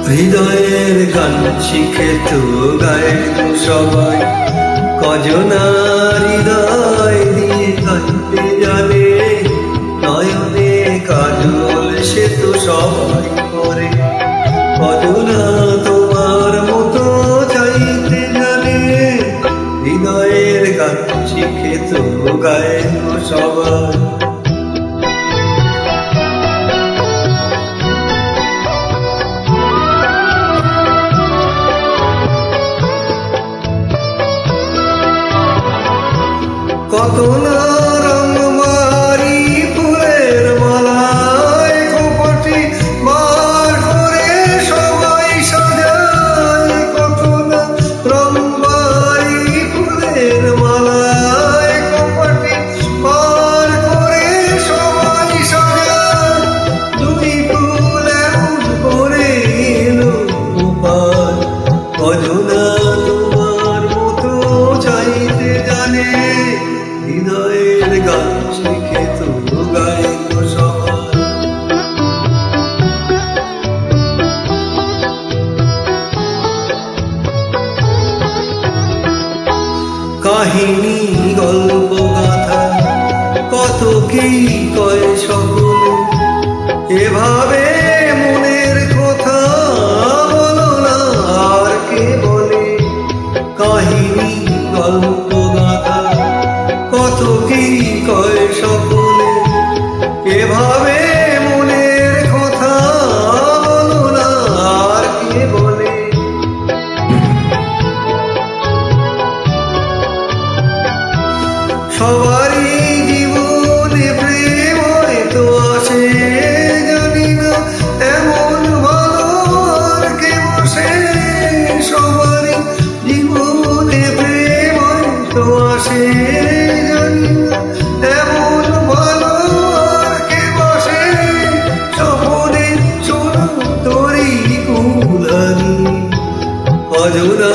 হৃদয়ের গান শিখে তো গায় সবাই, কজনা হৃদয় দিয়ে গাইতে জানে। নয়নে কাজল সে তো সবাই করে, কজনা তোমার মতো চাইতে জানে। হৃদয়ের গান শিখে তো গায় সবাই। কত না রঙমারি ফুলের মালায় খোঁপটি বার করে সবাই সাজায়। কত না রঙমারি ফুলের মালায় খোঁপটি বার করে সবাই সাজায়। দুই ফুল এমন করে এলো গোপাল, কজনা তোমার মতো চাইতে জানে। হৃদয়ের গান শিখে তো গায় সবাই। কাহিনী গল্প গাথা কত কি কয় সকলে, এভাবে মনের কথা বলো না আর কে বলে। কাহিনী গল্প গাথা কত কি কয় সকলে, এভাবে মনের কথা বলো না আর কে বলে। সবারই জীবনে প্রেম হয়তো আসে, জানি না এমন ভালো আর কে বসে। সবারই জীবনে প্রেম হয়তো আসে, জানি না এমন ভালো আর কে বসে। স্বপনে শোনো তোরই কুলানি, কজনা